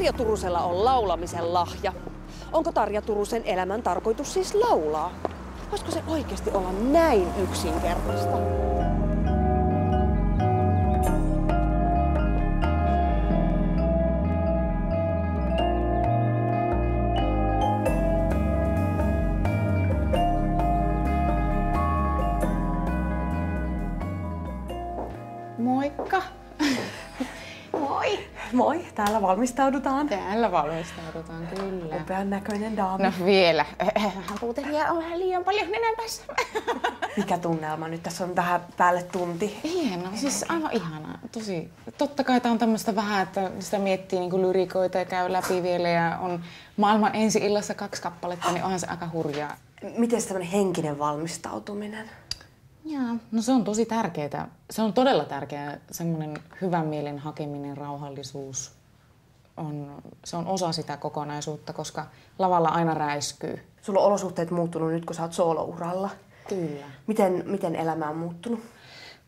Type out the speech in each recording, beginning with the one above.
Tarja Turusella on laulamisen lahja. Onko Tarja Turusen elämän tarkoitus siis laulaa? Voisiko se oikeasti olla näin yksinkertaista? Moikka! Moi! Moi, täällä valmistaudutaan. Täällä valmistaudutaan, kyllä. Upean näköinen daami. No vielä. Puutelia on vähän liian paljon nenäpässä. Mikä tunnelma nyt? Tässä on tähän päälle tunti. Hienoa, siis aivan ihanaa. Tosi. Totta kai tää on tämmöistä vähän, että sitä miettii niin kuin lyrikoita ja käy läpi vielä ja on maailman ensi-illassa 2 kappaletta, niin onhan se aika hurjaa. Miten se tämmöinen henkinen valmistautuminen? Jaa, no se on tosi tärkeää. Se on todella tärkeää, semmoinen hyvän mielen hakeminen, rauhallisuus. Se on osa sitä kokonaisuutta, koska lavalla aina räiskyy. Sulla on olosuhteet muuttunut nyt, kun sä oot soolouralla. Kyllä. Miten elämä on muuttunut?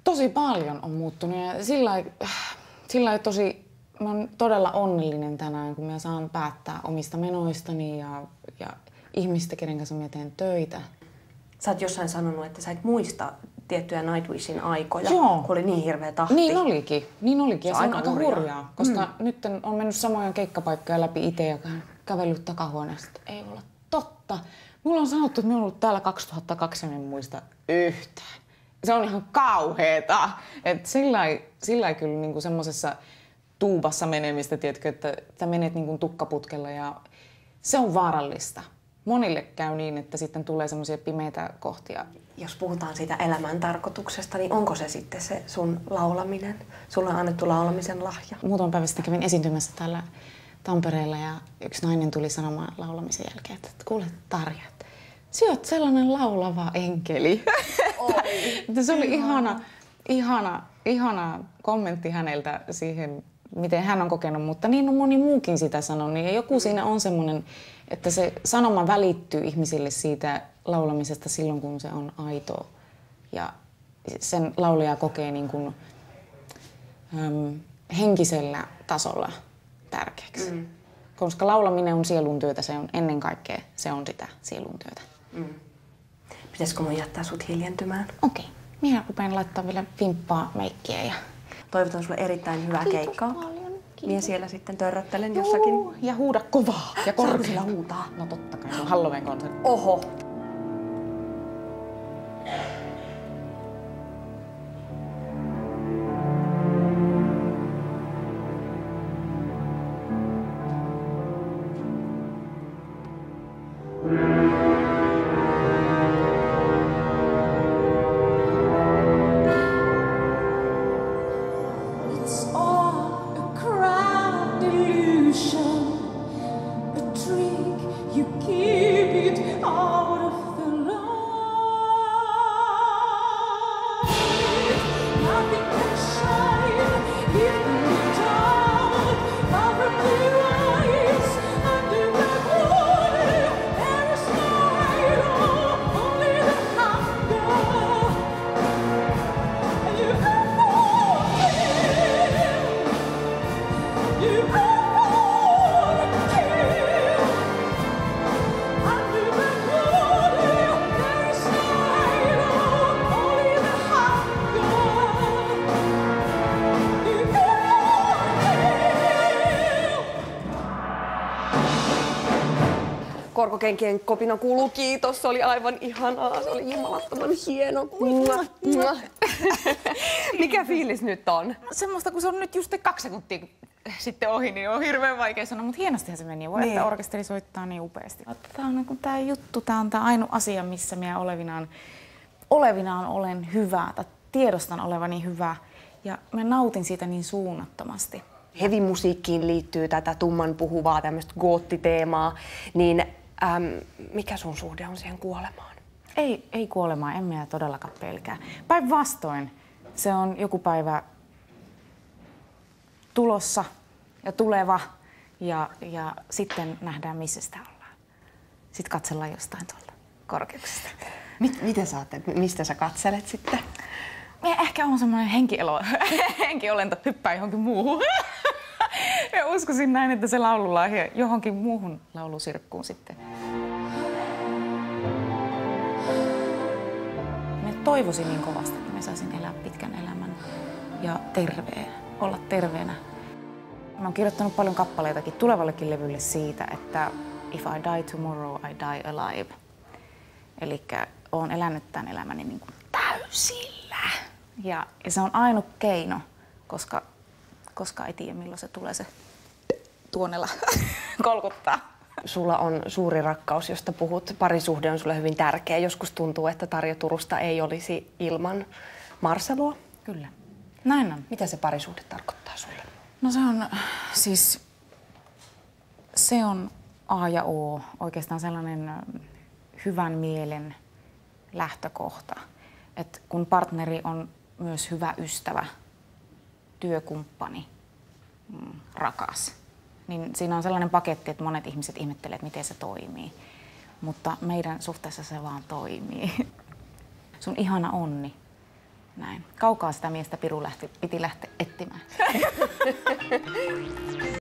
Tosi paljon on muuttunut ja sillä tosi, mä oon todella onnellinen tänään, kun mä saan päättää omista menoistani ja ihmistä, kenen kanssa mä teen töitä. Sä oot jossain sanonut, että sä et muista tiettyjä Nightwishin aikoja, Joo. kun oli niin hirveä tahti. Niin olikin. Ja se on aika hurjaa, koska nyt on mennyt samoja keikkapaikkoja läpi itse ja kävellyt takahuoneesta. Ei olla totta. Mulla on sanottu, että mä oon ollut täällä 2002 ja en muista yhtään. Se on ihan kauheeta. Et sillä kyllä niinku semmosessa tuubassa menemistä, tiedätkö, että sä menet niinku tukkaputkella ja se on vaarallista. Monille käy niin, että sitten tulee semmoisia pimeitä kohtia. Jos puhutaan siitä elämän tarkoituksesta, niin onko se sitten se sun laulaminen? Sulla on annettu laulamisen lahja. Muutaman päivän sitten kävin esiintymässä täällä Tampereella ja yksi nainen tuli sanomaan laulamisen jälkeen, että kuule Tarja, sä oot sellainen laulava enkeli. Se oli ihana kommentti häneltä siihen, miten hän on kokenut, mutta niin on moni muukin sitä sanonut. Ja joku siinä on semmoinen, että se sanoma välittyy ihmisille siitä laulamisesta silloin, kun se on aitoa. Ja sen laulaja kokee niin kuin, henkisellä tasolla tärkeäksi. Koska laulaminen on sieluntyötä, se on ennen kaikkea se on sitä sieluntyötä. Pitäisikö mun jättää sut hiljentymään? Okei. Minä rupean laittaa vielä vimppaa meikkiä ja... Toivotan sulle erittäin hyvää keikkaa. Paljon. Minä siellä sitten törröttelen jossakin. Ja huuda kovaa ja korkealla. Huutaa? No totta kai, se on Halloween-konsertti. Oho! Korkokenkien kopina kuuluu kiitos, se oli aivan ihanaa, se oli jumalattoman hieno. Mikä fiilis nyt on? Semmoista, kun se on nyt just 2 sekuntia sitten ohi, niin on hirveän vaikea sanoa, mutta hienostihan se meni. Voi, että orkesteri soittaa niin upeasti. Tämä on niin tämä juttu, tämä on tämä ainut asia, missä minä olevinaan olen hyvä, tai tiedostan olevani hyvä, ja mä nautin siitä niin suunnattomasti. Heavy-musiikkiin liittyy tätä tumman puhuvaa tämmöistä goottiteemaa, niin mikä sun suhde on siihen kuolemaan? Ei kuolemaa, en minä todellakaan pelkää. Päinvastoin se on joku päivä tulossa ja tuleva ja sitten nähdään, missä sitä ollaan. Sitten katsellaan jostain tuolta korkeuksesta. Miten sä ajattelet? Mistä sä katselet sitten? Minä ehkä on semmoinen henkiolento, hyppää johonkin muuhun. uskoisin näin, että se laululahja johonkin muuhun laulusirkkuun sitten. Mä toivoisin niin kovasti, että mä saisin elää pitkän elämän ja olla terveenä. Mä oon kirjoittanut paljon kappaleitakin tulevallekin levylle siitä, että if I die tomorrow, I die alive. Elikkä oon elänyt tämän elämäni niin kuin täysillä. Ja se on ainut keino, koska ei tiedä milloin se tulee se tuonella kolkuttaa. Sulla on suuri rakkaus, josta puhut. Parisuhde on sulle hyvin tärkeä. Joskus tuntuu, että Tarja Turusta ei olisi ilman Marcelua. Kyllä. Näin on. Mitä se parisuhde tarkoittaa sulle? No se on A ja O. Oikeastaan sellainen hyvän mielen lähtökohta. Et kun partneri on myös hyvä ystävä, työkumppani, rakas, niin siinä on sellainen paketti, että monet ihmiset ihmettelevät, että miten se toimii. Mutta meidän suhteessa se vaan toimii. Sun ihana onni. Näin. Kaukaa sitä miestä Piru piti lähteä etsimään.